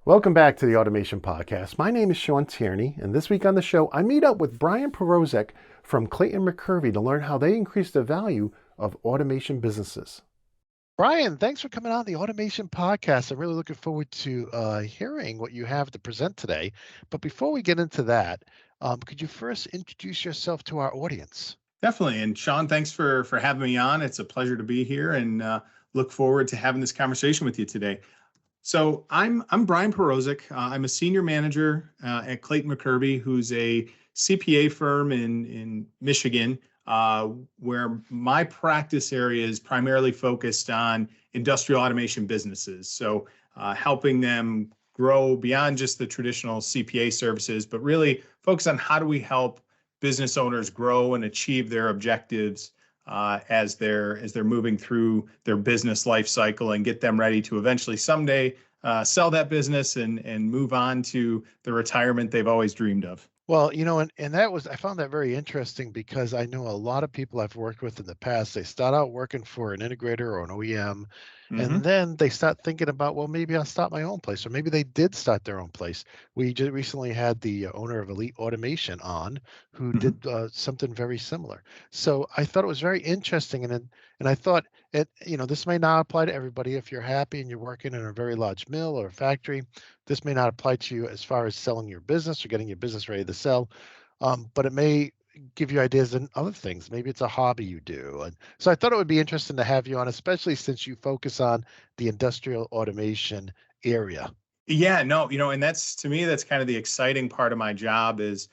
Welcome back to the Automation Podcast. My name is Shawn, and this week on the show, I meet up with Bryan Powrozek from Clayton McKervey to learn how they increase the value of automation businesses. Bryan, thanks for coming on the Automation Podcast. I'm really looking forward to hearing what you have to present today. But before we get into that, could you first introduce yourself to our audience? Definitely. And Shawn, thanks for having me on. It's a pleasure to be here and look forward to having this conversation with you today. So I'm Bryan Powrozek. I'm a senior manager at Clayton McKervey, who's a CPA firm in Michigan, where my practice area is primarily focused on industrial automation businesses. So helping them grow beyond just the traditional CPA services, but really focus on how do we help business owners grow and achieve their objectives as they're moving through their business life cycle and get them ready to eventually someday sell that business and move on to the retirement they've always dreamed of. Well, and that was, I found that very interesting because I know a lot of people I've worked with in the past, they start out working for an integrator or an OEM, and Mm-hmm. then they start thinking about, well, maybe I'll start my own place, or maybe they did start their own place. We just recently had the owner of Elite Automation on who Mm-hmm. did something very similar. So I thought it was very interesting, and I thought this may not apply to everybody. If you're happy and you're working in a very large mill or a factory, this may not apply to you as far as selling your business or getting your business ready to sell, but it may give you ideas in other things. Maybe it's a hobby you do. And so I thought it would be interesting to have you on, especially since you focus on the industrial automation area. Yeah, no, and that's to me, that's kind of the exciting part of my job is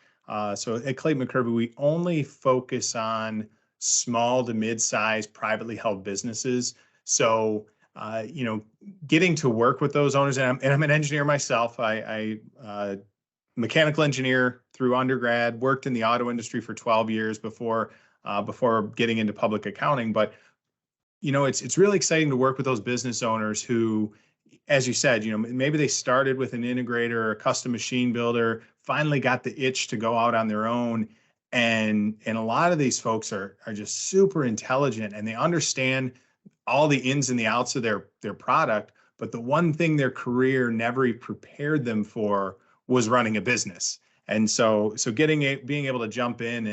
so at Clayton McKervey, we only focus on small to mid-sized privately held businesses. So, getting to work with those owners, and I'm an engineer myself. I mechanical engineer through undergrad, worked in the auto industry for 12 years before getting into public accounting. But it's really exciting to work with those business owners who, as you said, maybe they started with an integrator or a custom machine builder, finally got the itch to go out on their own. And a lot of these folks are just super intelligent and they understand all the ins and the outs of their product. But the one thing their career never prepared them for was running a business. And so being able to jump in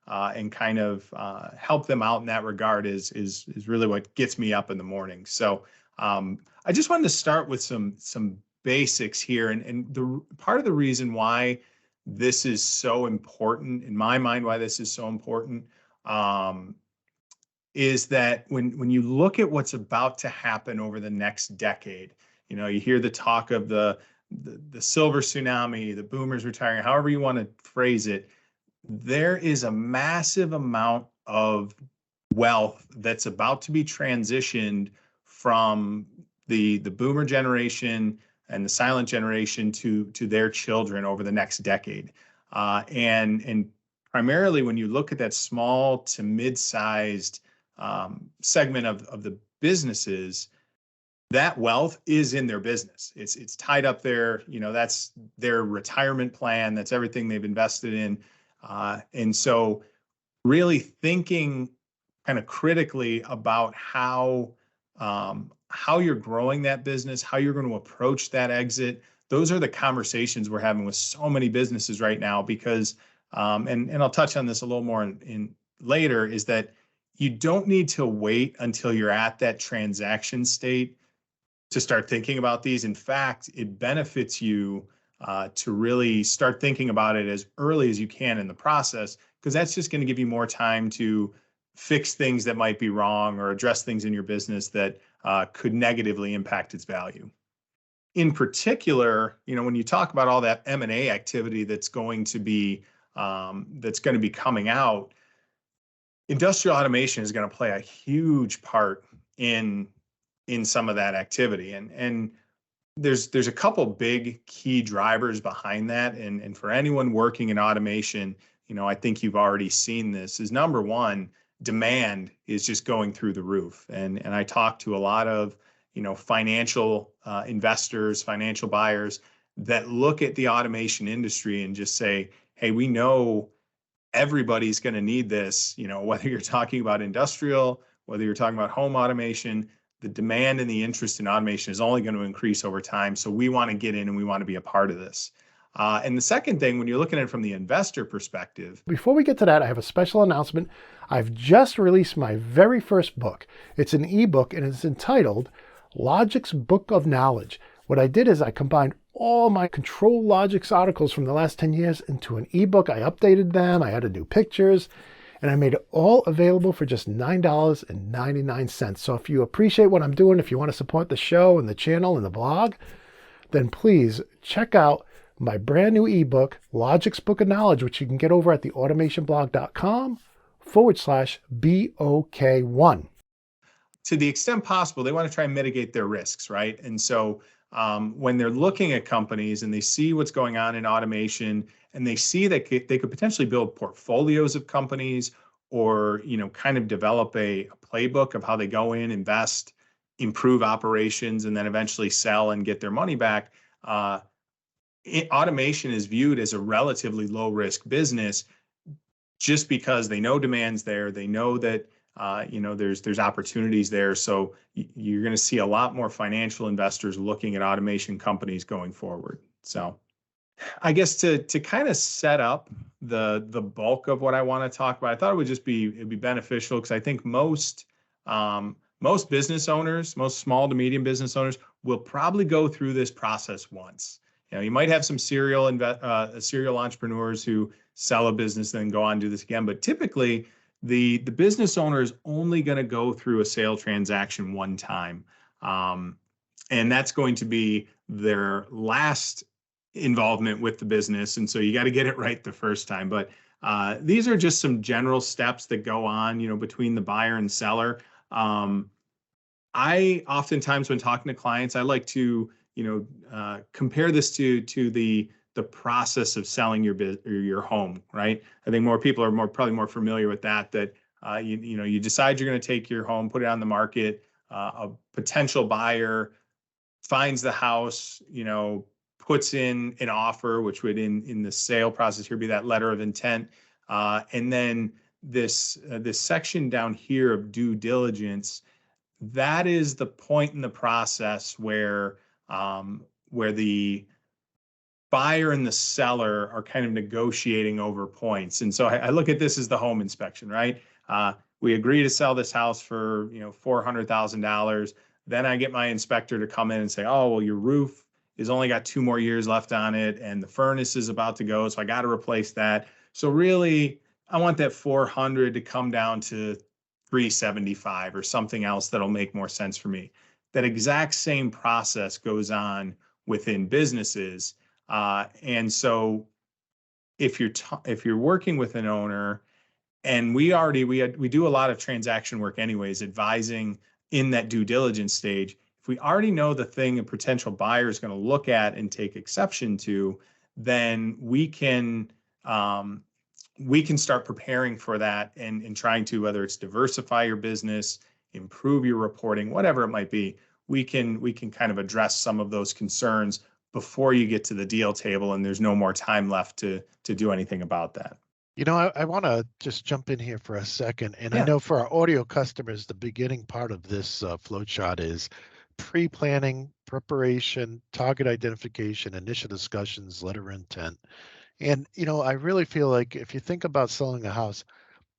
and kind of help them out in that regard is really what gets me up in the morning. So I just wanted to start with some basics here, and the part of the reason why this is so important in my mind, why this is so important, is that when you look at what's about to happen over the next decade, you hear the talk of the silver tsunami, the boomers retiring, however you want to phrase it. There is a massive amount of wealth that's about to be transitioned from the boomer generation and the silent generation to their children over the next decade. And primarily when you look at that small to mid-sized segment of the businesses, that wealth is in their business. It's tied up there. That's their retirement plan. That's everything they've invested in. And so really thinking kind of critically about how you're growing that business, how you're going to approach that exit. Those are the conversations we're having with so many businesses right now because, and I'll touch on this a little more in later, is that you don't need to wait until you're at that transaction state to start thinking about these. In fact, it benefits you to really start thinking about it as early as you can in the process, because that's just going to give you more time to fix things that might be wrong or address things in your business that could negatively impact its value. In particular, when you talk about all that M&A activity that's going to be coming out, industrial automation is going to play a huge part in some of that activity, and there's a couple big key drivers behind that, and for anyone working in automation, I think you've already seen this. Is number one, demand is just going through the roof, and I talk to a lot of financial investors, financial buyers that look at the automation industry and just say, hey, we know everybody's going to need this, whether you're talking about industrial, whether you're talking about home automation. the demand and the interest in automation is only going to increase over time. So we want to get in and we want to be a part of this. And the second thing, when you're looking at it from the investor perspective. Before we get to that, I have a special announcement. I've just released my very first book. It's an ebook and it's entitled Logic's Book of Knowledge. What I did is I combined all my Control Logix articles from the last 10 years into an ebook. I updated them. I added new pictures, and I made it all available for just $9.99. So if you appreciate what I'm doing, if you want to support the show and the channel and the blog, then please check out my brand new ebook, Logic's Book of Knowledge, which you can get over at theautomationblog.com/BOK1. To the extent possible, they want to try and mitigate their risks, right? And so when they're looking at companies and they see what's going on in automation and they see that they could potentially build portfolios of companies or, kind of develop a playbook of how they go in, invest, improve operations, and then eventually sell and get their money back. Automation is viewed as a relatively low risk business just because they know demand's there. They know that there's opportunities there. So you're going to see a lot more financial investors looking at automation companies going forward. So I guess to kind of set up the bulk of what I want to talk about, I thought it'd be beneficial because I think most business owners, most small to medium business owners will probably go through this process once. You might have some serial entrepreneurs who sell a business and then go on and do this again, but typically the business owner is only going to go through a sale transaction one time. And that's going to be their last involvement with the business. And so you got to get it right the first time. But these are just some general steps that go on, between the buyer and seller. I oftentimes, when talking to clients, I like to, compare this to the process of selling your home, right? I think more people are probably more familiar with that you decide you're going to take your home, put it on the market. A potential buyer finds the house, puts in an offer, which would in the sale process here be that letter of intent. And then this section down here of due diligence, that is the point in the process where the buyer and the seller are kind of negotiating over points. And so I look at this as the home inspection, right? We agree to sell this house for, $400,000. Then I get my inspector to come in and say, oh, well, your roof is only got 2 more years left on it and the furnace is about to go, so I got to replace that. So really, I want that 400 to come down to 375 or something else that'll make more sense for me. That exact same process goes on within businesses. And so if you're working with an owner, and we do a lot of transaction work anyways, advising in that due diligence stage. If we already know the thing a potential buyer is going to look at and take exception to, then we can start preparing for that and trying to, whether it's diversify your business, improve your reporting, whatever it might be, we can kind of address some of those concerns before you get to the deal table and there's no more time left to do anything about that. I want to just jump in here for a second. And I know for our audio customers, the beginning part of this flow chart is pre-planning, preparation, target identification, initial discussions, letter of intent. And, I really feel like if you think about selling a house,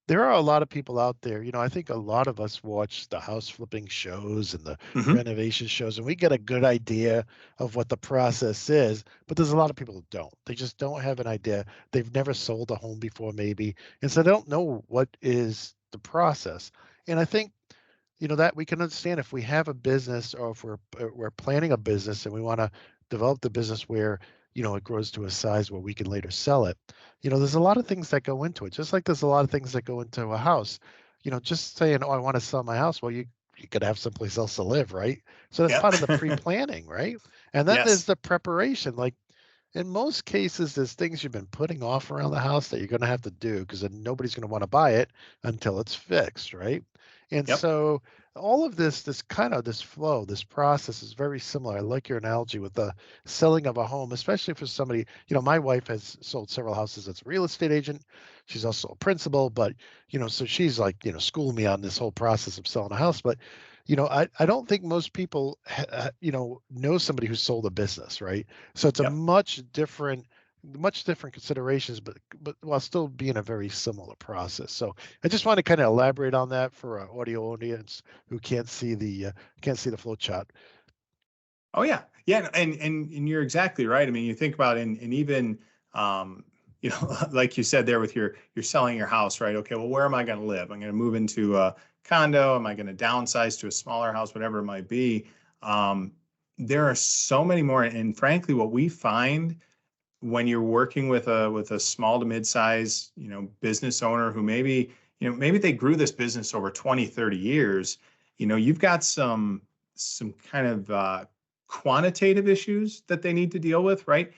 there are a lot of people out there, I think a lot of us watch the house flipping shows and the renovation shows, and we get a good idea of what the process is, but there's a lot of people who don't. They just don't have an idea. They've never sold a home before maybe, and so they don't know what is the process. And I think, that we can understand if we have a business or if we're planning a business and we want to develop the business where it grows to a size where we can later sell it. There's a lot of things that go into it, just like there's a lot of things that go into a house. Just saying, oh, I want to sell my house. Well, you could have someplace else to live, right? So that's part of the pre-planning, right? And then there's the preparation. Like in most cases, there's things you've been putting off around the house that you're going to have to do because then nobody's going to want to buy it until it's fixed, right? And so all of this flow, this process is very similar. I like your analogy with the selling of a home, especially for somebody, my wife has sold several houses as a real estate agent. She's also a principal, but, so she's like, schooling me on this whole process of selling a house. But, I don't think most people, know somebody who sold a business, right? So it's a Yep. much different considerations, but while still being a very similar process. So I just want to kind of elaborate on that for our audio audience who can't see the flow chart. Oh yeah, yeah, and you're exactly right. I mean, you think about and even like you said there with you're selling your house, right? Okay, well, where am I going to live? I'm going to move into a condo. Am I going to downsize to a smaller house? Whatever it might be. Um, there are so many more, and frankly, what we find when you're working with a small to mid-size, business owner who maybe they grew this business over 20, 30 years, you've got some kind of quantitative issues that they need to deal with, right?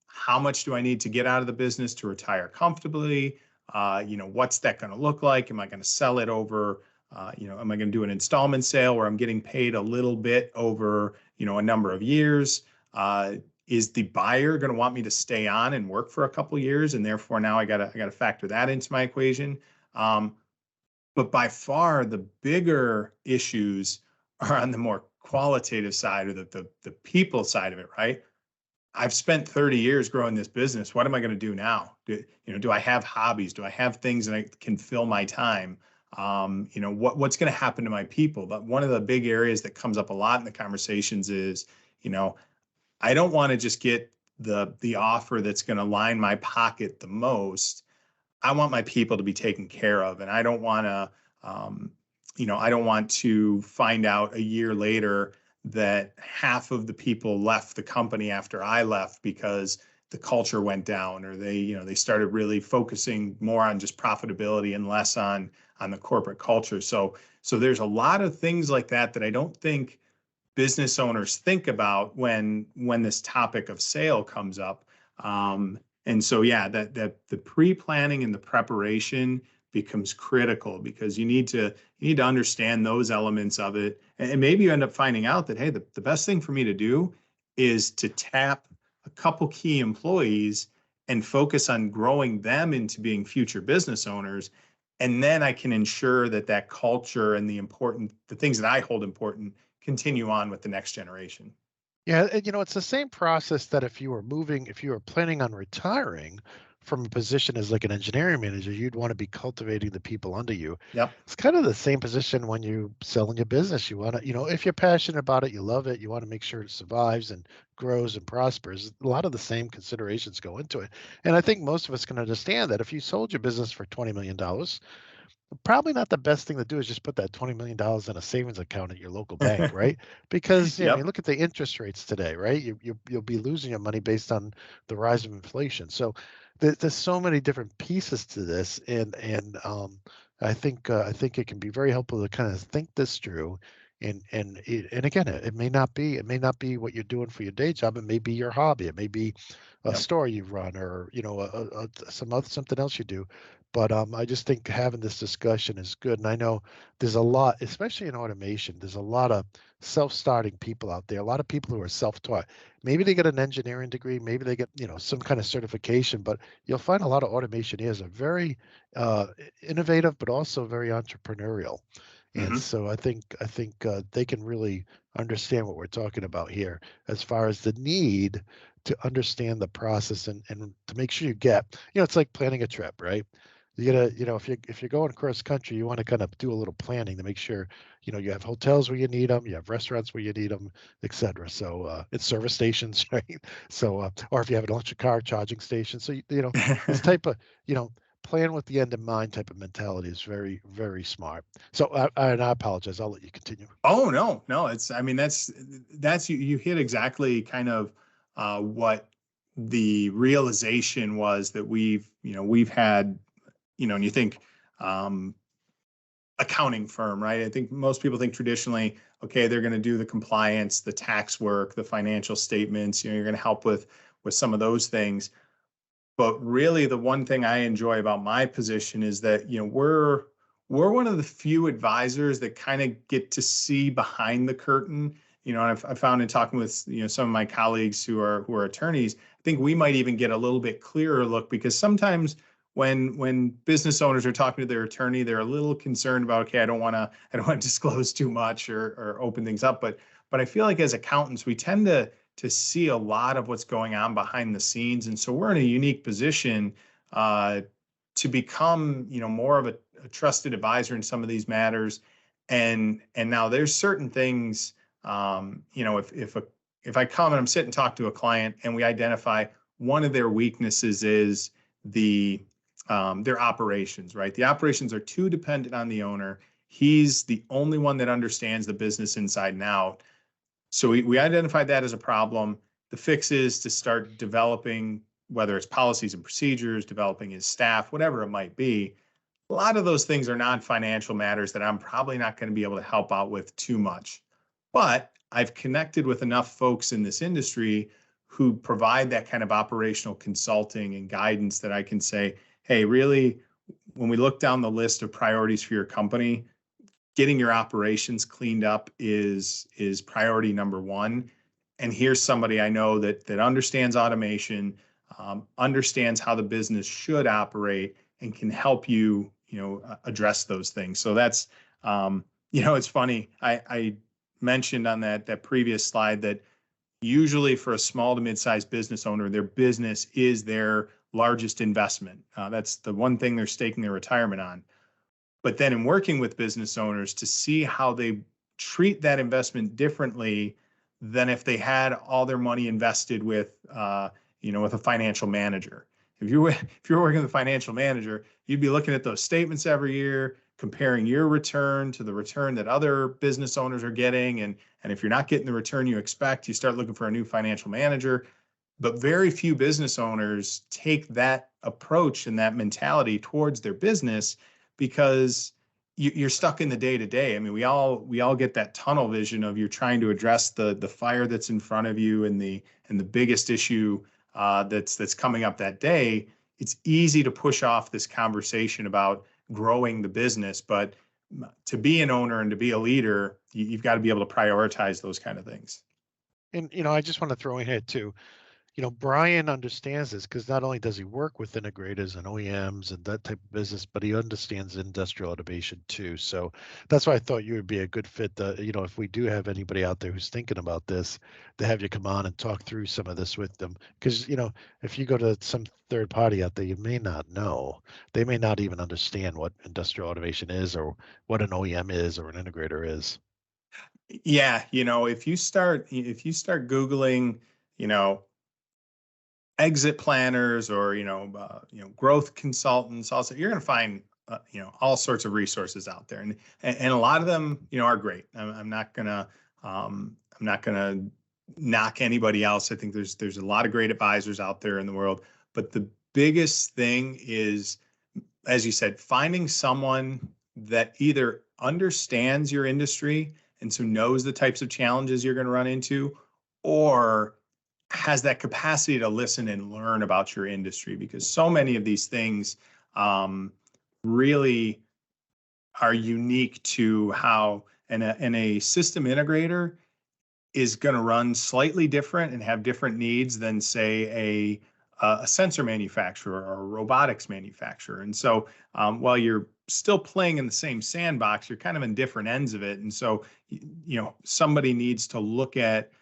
How much do I need to get out of the business to retire comfortably? What's that going to look like? Am I going to sell it over, am I going to do an installment sale where I'm getting paid a little bit over, a number of years? Is the buyer going to want me to stay on and work for a couple of years? And therefore now I gotta factor that into my equation. Um, but by far the bigger issues are on the more qualitative side or the people side of it, right? I've spent 30 years growing this business. What am I going to do now? Do I have hobbies? Do I have things that I can fill my time? What's going to happen to my people? But one of the big areas that comes up a lot in the conversations is, you know, I don't want to just get the offer that's going to line my pocket the most. I want my people to be taken care of, and I don't want to, I don't want to find out a year later that half of the people left the company after I left because the culture went down, or they started really focusing more on just profitability and less on the corporate culture. So there's a lot of things like that I don't think business owners think about when this topic of sale comes up. And so yeah, that the pre-planning and the preparation becomes critical because you need to understand those elements of it. And maybe you end up finding out that, hey, the best thing for me to do is to tap a couple key employees and focus on growing them into being future business owners. And then I can ensure that culture and the things that I hold important continue on with the next generation. Yeah, and it's the same process that if you were planning on retiring from a position as like an engineering manager, you'd want to be cultivating the people under you. Yep. It's kind of the same position when you selling your business. You want to, if you're passionate about it, you love it, you want to make sure it survives and grows and prospers. A lot of the same considerations go into it. And I think most of us can understand that if you sold your business for $20 million, probably not the best thing to do is just put that $20 million in a savings account at your local bank, right? Because I mean, Yep. look at the interest rates today, right? You'll be losing your money based on the rise of inflation. So there's so many different pieces to this, and I think it can be very helpful to kind of think this through. And again, it may not be what you're doing for your day job. It may be your hobby. It may be a Yep. store you run, or something else you do. But I just think having this discussion is good. And I know there's a lot, especially in automation, there's a lot of self-starting people out there, a lot of people who are self-taught. Maybe they get an engineering degree, maybe they get, some kind of certification, but you'll find a lot of automationeers are very innovative, but also very entrepreneurial. And Hmm. so I think they can really understand what we're talking about here as far as the need to understand the process and to make sure you get, it's like planning a trip, right? You gotta, if you're going cross country, you want to kind of do a little planning to make sure, you have hotels where you need them, you have restaurants where you need them, et cetera. So it's service stations, right? So or if you have an electric car charging station, so this type of, plan with the end in mind type of mentality is very, very smart. So and I apologize. I'll let you continue. Oh no, I mean that's you hit exactly kind of what the realization was that we've had, and you think um, accounting firm, right? I think most people think traditionally, okay, they're going to do the compliance, the tax work, the financial statements, you're going to help with some of those things. But really the one thing I enjoy about my position is that, we're one of the few advisors that kind of get to see behind the curtain. And I've found in talking with, some of my colleagues who are attorneys, I think we might even get a little bit clearer look because sometimes when business owners are talking to their attorney, they're a little concerned about, okay, I don't want to disclose too much or open things up. But I feel like as accountants, we tend to see a lot of what's going on behind the scenes, and so we're in a unique position to become, more of a trusted advisor in some of these matters. And now there's certain things, if I come and I'm sitting and talk to a client and we identify one of their weaknesses is their operations, right? The operations are too dependent on the owner. He's the only one that understands the business inside and out. So we identified that as a problem. The fix is to start developing, whether it's policies and procedures, developing his staff, whatever it might be. A lot of those things are non-financial matters that I'm probably not going to be able to help out with too much. But I've connected with enough folks in this industry who provide that kind of operational consulting and guidance that I can say, hey, really, when we look down the list of priorities for your company, getting your operations cleaned up is priority number one. And here's somebody I know that understands automation, understands how the business should operate, and can help you, address those things. So that's, it's funny. I mentioned on that previous slide that usually for a small to mid-sized business owner, their business is their largest investment. That's the one thing they're staking their retirement on. But then in working with business owners to see how they treat that investment differently than if they had all their money invested with, with a financial manager. If you're working with a financial manager, you'd be looking at those statements every year, comparing your return to the return that other business owners are getting. And if you're not getting the return you expect, you start looking for a new financial manager. But very few business owners take that approach and that mentality towards their business because you're stuck in the day to day. I mean, we all get that tunnel vision of you're trying to address the fire that's in front of you and the biggest issue that's coming up that day. It's easy to push off this conversation about growing the business, but to be an owner and to be a leader, you've got to be able to prioritize those kind of things. And, I just want to throw in here too, Bryan understands this because not only does he work with integrators and OEMs and that type of business, but he understands industrial automation too. So that's why I thought you would be a good fit. If we do have anybody out there who's thinking about this, to have you come on and talk through some of this with them. Because, if you go to some third party out there, you may not know. They may not even understand what industrial automation is or what an OEM is or an integrator is. Yeah, if you start Googling, exit planners or growth consultants, also you're going to find all sorts of resources out there, and a lot of them are great. I'm not gonna knock anybody else. I think there's a lot of great advisors out there in the world, but the biggest thing is, as you said, finding someone that either understands your industry and so knows the types of challenges you're going to run into, or has that capacity to listen and learn about your industry, because so many of these things really are unique to how and a system integrator is going to run slightly different and have different needs than, say, a sensor manufacturer or a robotics manufacturer. And so while you're still playing in the same sandbox, you're kind of in different ends of it. And so, somebody needs to look at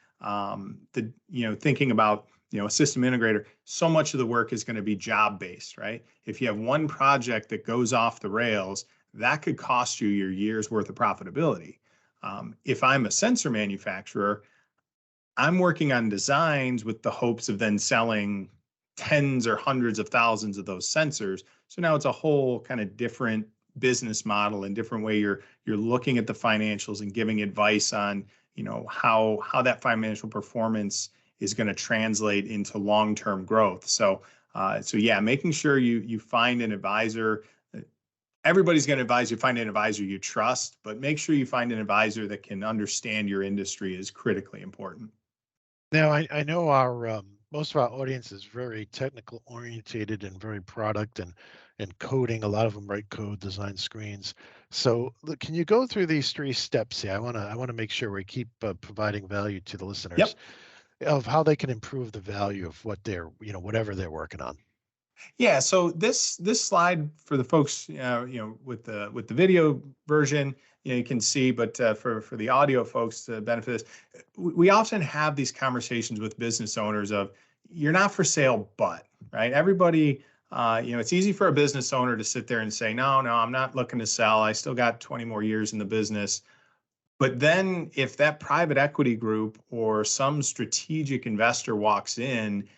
thinking about, a system integrator. So much of the work is going to be job based, right? If you have one project that goes off the rails, that could cost you your year's worth of profitability. If I'm a sensor manufacturer, I'm working on designs with the hopes of then selling tens or hundreds of thousands of those sensors. So now it's a whole kind of different business model and different way you're looking at the financials and giving advice on, how that financial performance is going to translate into long-term growth. So yeah, making sure you find an advisor. Everybody's going to advise you, find an advisor you trust, but make sure you find an advisor that can understand your industry is critically important. Now, I know our most of our audience is very technical orientated and very product and coding. A lot of them write code, design screens. So can you go through these 3 steps here? I want to make sure we keep providing value to the listeners. Yep. Of how they can improve the value of what they're, whatever they're working on. Yeah, so this slide for the folks, with the video version, you can see, but for the audio folks to benefit this, we often have these conversations with business owners of you're not for sale, but right. Everybody, it's easy for a business owner to sit there and say, no, no, I'm not looking to sell. I still got 20 more years in the business. But then if that private equity group or some strategic investor walks in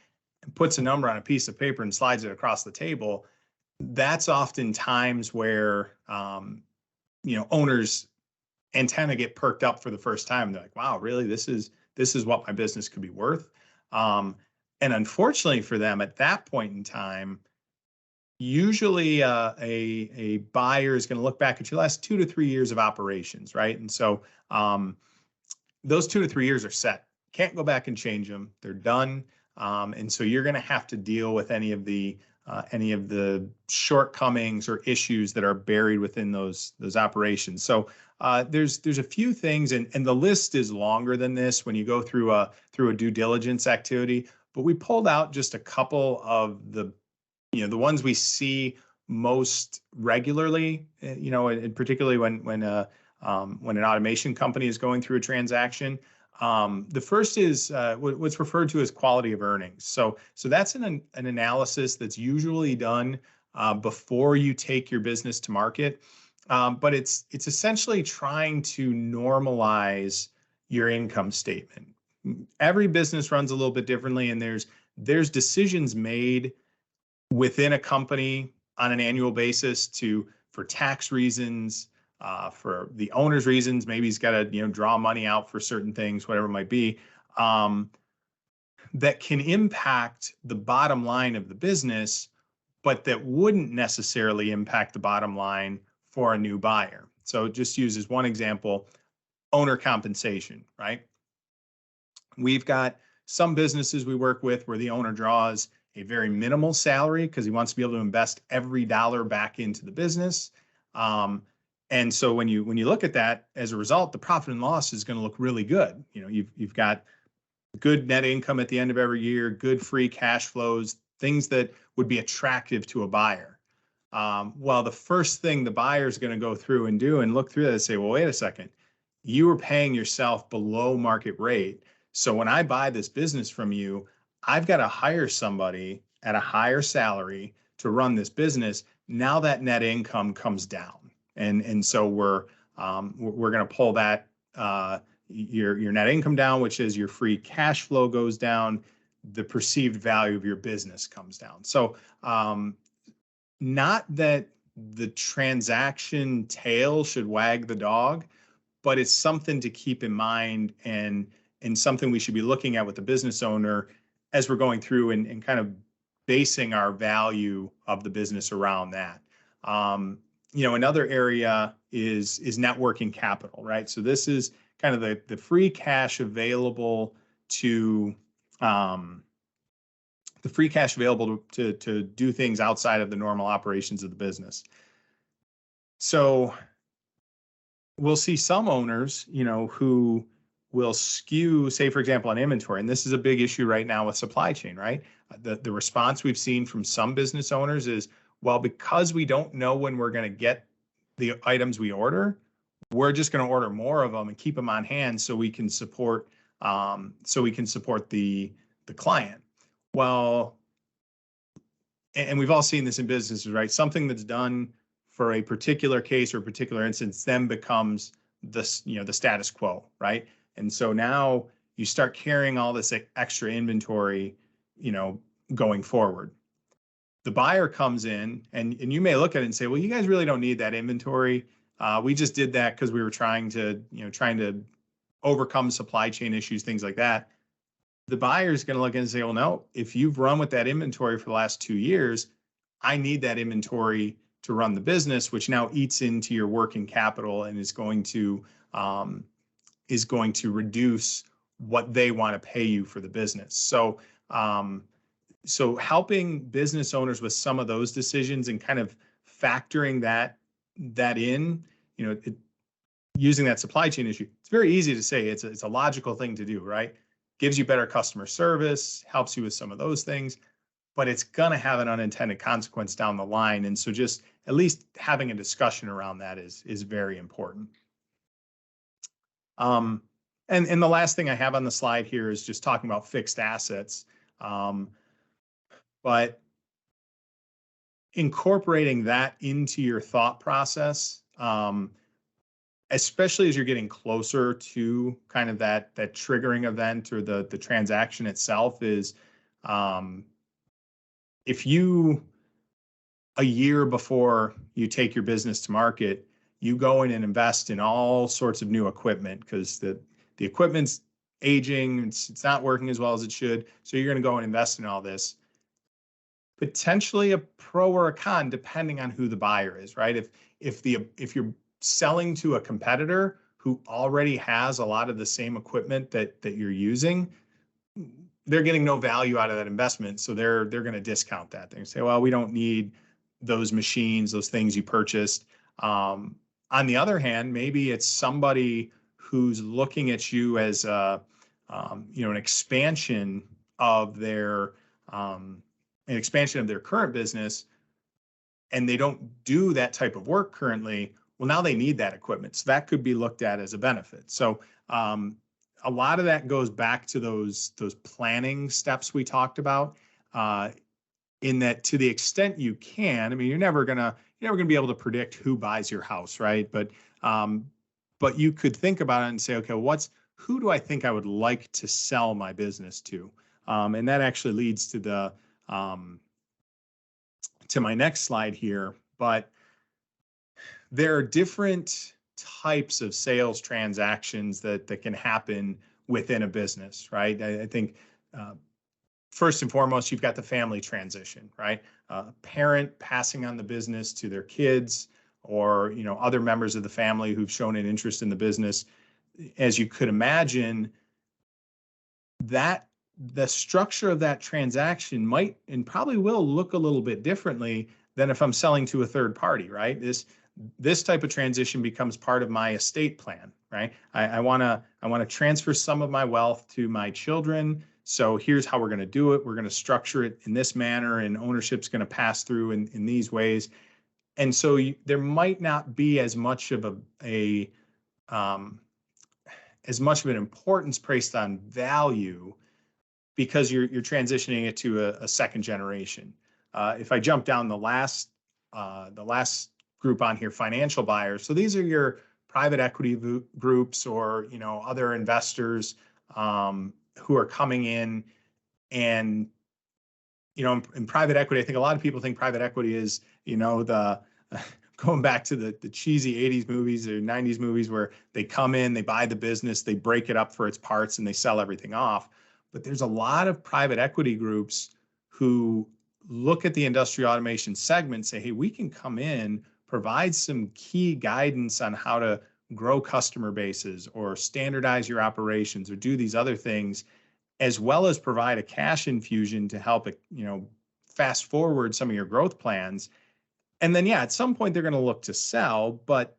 and puts a number on a piece of paper and slides it across the table, that's often times where owners antenna get perked up for the first time. They're like, wow, really, this is what my business could be worth. And unfortunately for them at that point in time, usually a buyer is going to look back at your last 2 to 3 years of operations, right? And so those 2 to 3 years are set. Can't go back and change them. They're done. And so you're going to have to deal with any of the shortcomings or issues that are buried within those operations. So there's a few things, and the list is longer than this when you go through a due diligence activity. But we pulled out just a couple of the ones we see most regularly. And particularly when an automation company is going through a transaction. The first is what's referred to as quality of earnings. So that's an analysis that's usually done before you take your business to market, but it's essentially trying to normalize your income statement. Every business runs a little bit differently, and there's decisions made within a company on an annual basis for tax reasons. For the owner's reasons, maybe he's got to draw money out for certain things, whatever it might be, that can impact the bottom line of the business, but that wouldn't necessarily impact the bottom line for a new buyer. So just use as one example, owner compensation, right? We've got some businesses we work with where the owner draws a very minimal salary because he wants to be able to invest every dollar back into the business. And so when you look at that, as a result, the profit and loss is going to look really good. You've got good net income at the end of every year, good free cash flows, things that would be attractive to a buyer. Well, the first thing the buyer is going to go through and do and look through that and say, well, wait a second, you were paying yourself below market rate. So when I buy this business from you, I've got to hire somebody at a higher salary to run this business. Now that net income comes down. And so we're going to pull that your net income down, which is your free cash flow goes down, the perceived value of your business comes down. So not that the transaction tail should wag the dog, but it's something to keep in mind and something we should be looking at with the business owner as we're going through and kind of basing our value of the business around that. Another area is net working capital, right? So this is kind of the free cash available to to do things outside of the normal operations of the business. So we'll see some owners, who will skew, say, for example, on inventory. And this is a big issue right now with supply chain, right? The response we've seen from some business owners is, well, because we don't know when we're going to get the items we order, we're just going to order more of them and keep them on hand so we can support the client. Well, and we've all seen this in businesses, right? Something that's done for a particular case or a particular instance then becomes the status quo, right? And so now you start carrying all this extra inventory, going forward. The buyer comes in and you may look at it and say, well, you guys really don't need that inventory. We just did that because we were trying to overcome supply chain issues, things like that. The buyer is going to look at it and say, well, no, if you've run with that inventory for the last 2 years, I need that inventory to run the business, which now eats into your working capital and is going to reduce what they want to pay you for the business. So helping business owners with some of those decisions and kind of factoring that in, using that supply chain issue, it's very easy to say it's a logical thing to do, right? Gives you better customer service, helps you with some of those things. but it's going to have an unintended consequence down the line. And so just at least having a discussion around that is very important. And the last thing I have on the slide here is just talking about fixed assets. But incorporating that into your thought process, especially as you're getting closer to kind of that triggering event or the transaction itself, is if you, a year before you take your business to market, you go in and invest in all sorts of new equipment because the equipment's aging, it's not working as well as it should. So you're going to go and invest in all this. Potentially a pro or a con, depending on who the buyer is, right? If you're selling to a competitor who already has a lot of the same equipment that you're using, they're getting no value out of that investment. So they're going to discount that. They say, well, we don't need those machines, those things you purchased. On the other hand, maybe it's somebody who's looking at you as an expansion of their current business, and they don't do that type of work currently. Well, now they need that equipment. So that could be looked at as a benefit. So a lot of that goes back to those planning steps we talked about, in that to the extent you can. I mean, you're never gonna be able to predict who buys your house, right? But you could think about it and say, okay, who do I think I would like to sell my business to? And that actually leads to to my next slide here. But there are different types of sales transactions that can happen within a business, right? I think first and foremost, you've got the family transition, right? A parent passing on the business to their kids, or other members of the family who've shown an interest in the business. As you could imagine, that the structure of that transaction might and probably will look a little bit differently than if I'm selling to a third party, right? This type of transition becomes part of my estate plan, right? I want to transfer some of my wealth to my children. So here's how we're going to do it. We're going to structure it in this manner, and ownership's going to pass through in these ways. And so there might not be as much of an importance placed on value, because you're transitioning it to a second generation. If I jump down the last group on here, financial buyers. So these are your private equity groups or other investors who are coming in, and in private equity, I think a lot of people think private equity is the going back to the cheesy 80s movies or 90s movies where they come in, they buy the business, they break it up for its parts, and they sell everything off. But there's a lot of private equity groups who look at the industrial automation segment and say, hey, we can come in, provide some key guidance on how to grow customer bases or standardize your operations or do these other things, as well as provide a cash infusion to help fast forward some of your growth plans. And then, at some point they're going to look to sell, but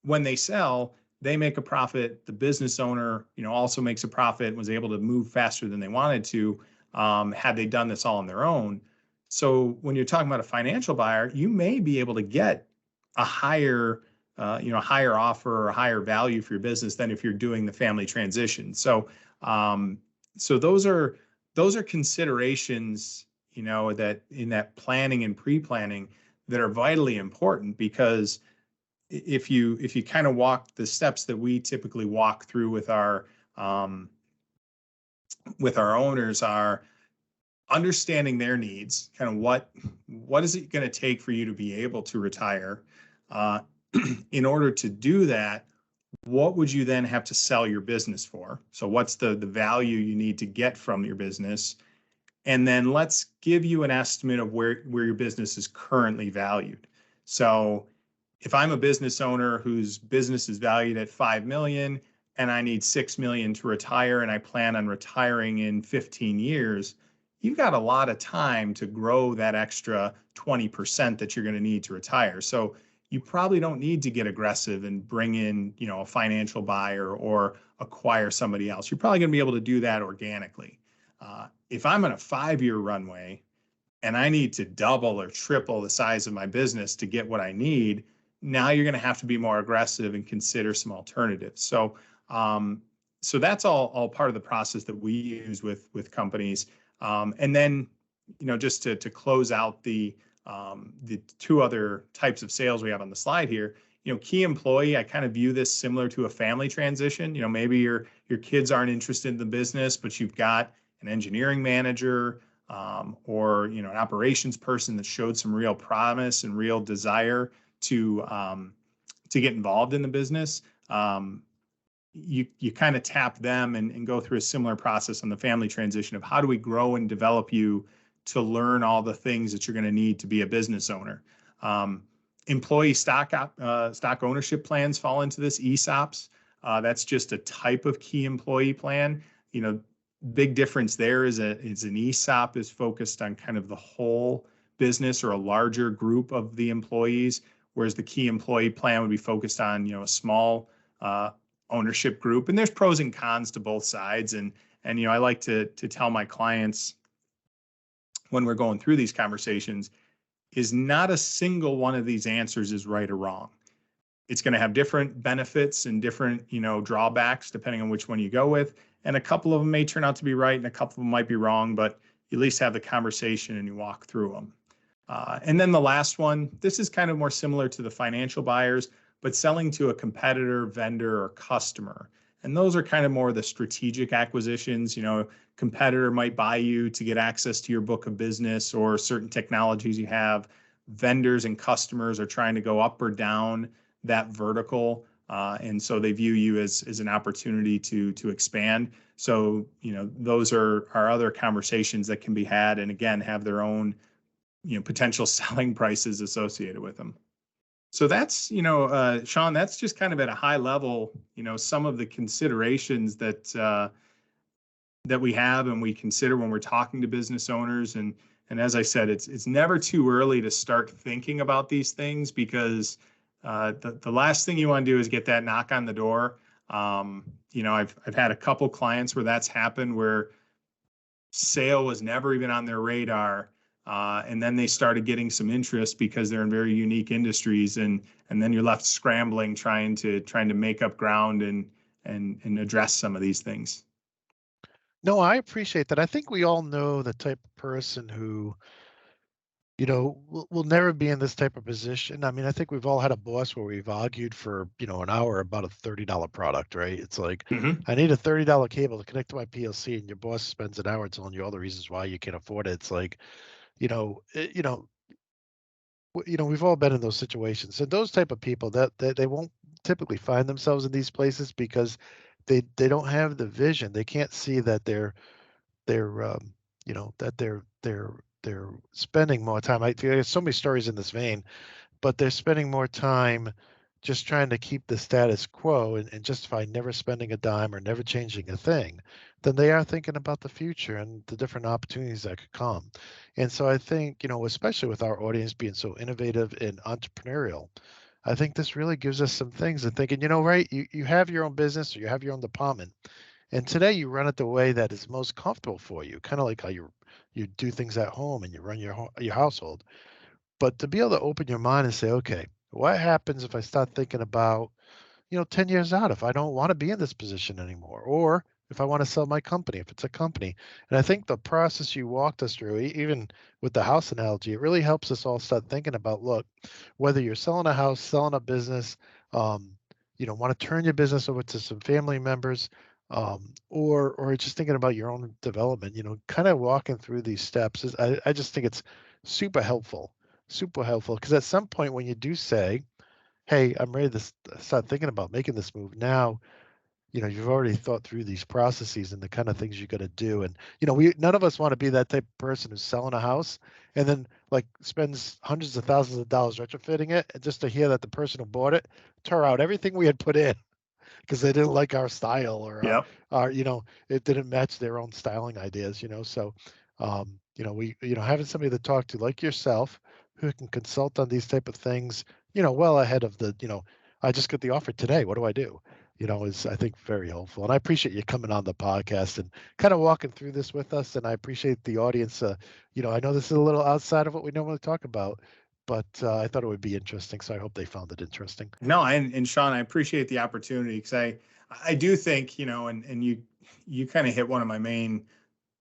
when they sell, they make a profit. The business owner, also makes a profit and was able to move faster than they wanted to, had they done this all on their own. So when you're talking about a financial buyer, you may be able to get a higher offer or a higher value for your business than if you're doing the family transition. So, those are considerations, that in that planning and pre-planning that are vitally important, because if you kind of walk the steps that we typically walk through with our owners, are understanding their needs, kind of what is it going to take for you to be able to retire. In order to do that, what would you then have to sell your business for? So what's the value you need to get from your business? And then let's give you an estimate of where your business is currently valued. So if I'm a business owner whose business is valued at 5 million and I need 6 million to retire, and I plan on retiring in 15 years, you've got a lot of time to grow that extra 20% that you're going to need to retire. So you probably don't need to get aggressive and bring in, a financial buyer or acquire somebody else. You're probably going to be able to do that organically. If I'm on a 5-year runway, and I need to double or triple the size of my business to get what I need, now you're going to have to be more aggressive and consider some alternatives. So that's all part of the process that we use with companies. And then, just to close out the two other types of sales we have on the slide here, key employee, I kind of view this similar to a family transition. Maybe your kids aren't interested in the business, but you've got an engineering manager, or an operations person that showed some real promise and real desire to get involved in the business. You kind of tap them and go through a similar process on the family transition of how do we grow and develop you to learn all the things that you're going to need to be a business owner. Employee stock ownership plans fall into this. ESOPs, that's just a type of key employee plan. Big difference there is an ESOP is focused on kind of the whole business or a larger group of the employees, whereas the key employee plan would be focused on a small ownership group. And there's pros and cons to both sides. And I like to tell my clients when we're going through these conversations is not a single one of these answers is right or wrong. It's going to have different benefits and different, drawbacks depending on which one you go with. And a couple of them may turn out to be right and a couple of them might be wrong, but you at least have the conversation and you walk through them. And then the last one, this is kind of more similar to the financial buyers, but selling to a competitor, vendor, or customer. And those are kind of more the strategic acquisitions. Competitor might buy you to get access to your book of business or certain technologies you have. Vendors and customers are trying to go up or down that vertical. And so they view you as an opportunity to expand. So, those are other conversations that can be had and again, have their own, potential selling prices associated with them. So that's, Shawn, that's just kind of at a high level, some of the considerations that we have and we consider when we're talking to business owners. And as I said, it's never too early to start thinking about these things because the last thing you want to do is get that knock on the door. I've had a couple clients where that's happened, where sale was never even on their radar. And then they started getting some interest because they're in very unique industries, and then you're left scrambling, trying to make up ground and address some of these things. No, I appreciate that. I think we all know the type of person who, will never be in this type of position. I mean, I think we've all had a boss where we've argued for, an hour about a $30 product, right? It's like, I need a $30 cable to connect to my PLC, and your boss spends an hour telling you all the reasons why you can't afford it. It's like, we've all been in those situations. And those type of people that they won't typically find themselves in these places because they don't have the vision. They can't see that they're spending more time. There's so many stories in this vein, but they're spending more time just trying to keep the status quo and justify never spending a dime or never changing a thing than they are thinking about the future and the different opportunities that could come. And so I think, especially with our audience being so innovative and entrepreneurial, I think this really gives us some things and thinking, right, you have your own business or you have your own department. And today you run it the way that is most comfortable for you, kind of like how you do things at home and you run your household. But to be able to open your mind and say, okay, what happens if I start thinking about, 10 years out, if I don't want to be in this position anymore, or if I want to sell my company, if it's a company. And I think the process you walked us through, even with the house analogy, it really helps us all start thinking about, look, whether you're selling a house, selling a business, want to turn your business over to some family members, or just thinking about your own development, kind of walking through these steps I just think it's super helpful because at some point when you do say, hey, I'm ready to start thinking about making this move now, you've already thought through these processes and the kind of things you got to do. And, none of us want to be that type of person who's selling a house and then like spends hundreds of thousands of dollars retrofitting it, and just to hear that the person who bought it tore out everything we had put in because they didn't like our style or our, it didn't match their own styling ideas, So, having somebody to talk to like yourself who can consult on these type of things, well ahead of the, I just got the offer today. What do I do? is, I think, very helpful. And I appreciate you coming on the podcast and kind of walking through this with us. And I appreciate the audience. I know this is a little outside of what we normally talk about, but I thought it would be interesting. So I hope they found it interesting. No, and Shawn, I appreciate the opportunity, because I do think, and you kind of hit one of my main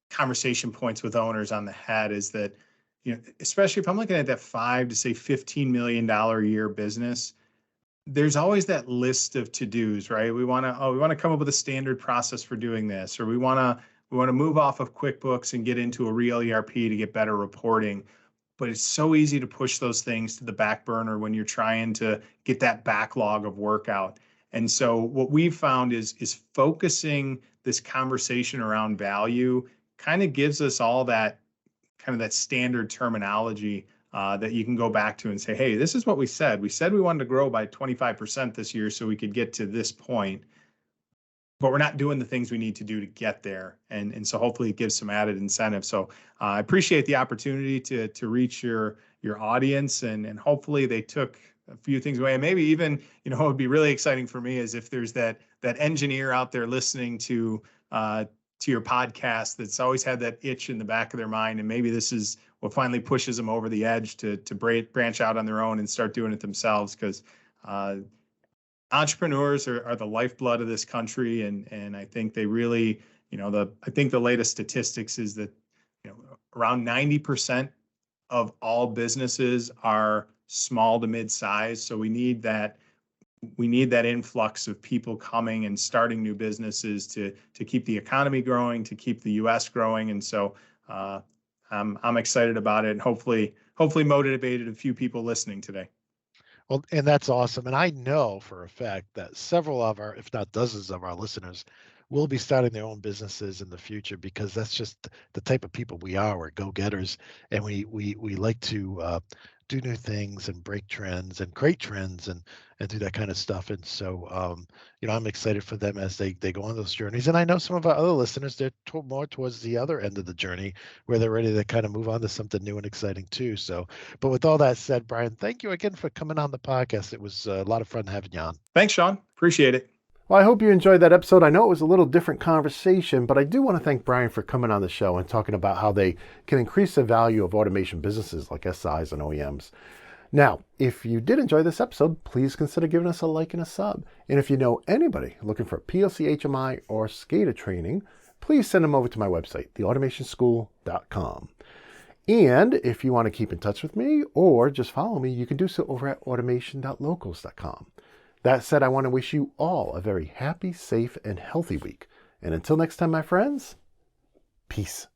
conversation points with owners on the head, is that, especially if I'm looking at that $5 to say $15 million a year business, there's always that list of to-dos, right? We want to come up with a standard process for doing this, or we want to move off of QuickBooks and get into a real ERP to get better reporting. But it's so easy to push those things to the back burner when you're trying to get that backlog of work out. And so what we've found is focusing this conversation around value kind of gives us all that kind of that standard terminology that you can go back to and say, hey, this is what we said. We said we wanted to grow by 25% this year so we could get to this point, but we're not doing the things we need to do to get there. And so hopefully it gives some added incentive. So I appreciate the opportunity to reach your audience, and hopefully they took a few things away. And maybe even, what would be really exciting for me is if there's that engineer out there listening to your podcast that's always had that itch in the back of their mind, and maybe this is what finally pushes them over the edge to branch out on their own and start doing it themselves, because entrepreneurs are the lifeblood of this country, and I think they really, I think the latest statistics is that around 90% of all businesses are small to mid-size. So we need that influx of people coming and starting new businesses to keep the economy growing, to keep the U.S. growing. And so I'm excited about it, and hopefully motivated a few people listening today. Well, and that's awesome. And I know for a fact that several of our, if not dozens of our listeners, will be starting their own businesses in the future, because that's just the type of people we are. We're go-getters, and we like to do new things and break trends and create trends and do that kind of stuff. And so, I'm excited for them as they go on those journeys. And I know some of our other listeners, they're more towards the other end of the journey, where they're ready to kind of move on to something new and exciting too. So, but with all that said, Bryan, thank you again for coming on the podcast. It was a lot of fun having you on. Thanks, Shawn. Appreciate it. Well, I hope you enjoyed that episode. I know it was a little different conversation, but I do want to thank Bryan for coming on the show and talking about how they can increase the value of automation businesses like SIs and OEMs. Now, if you did enjoy this episode, please consider giving us a like and a sub. And if you know anybody looking for PLC HMI or SCADA training, please send them over to my website, theautomationschool.com. And if you want to keep in touch with me or just follow me, you can do so over at automation.locals.com. That said, I want to wish you all a very happy, safe, and healthy week. And until next time, my friends, peace.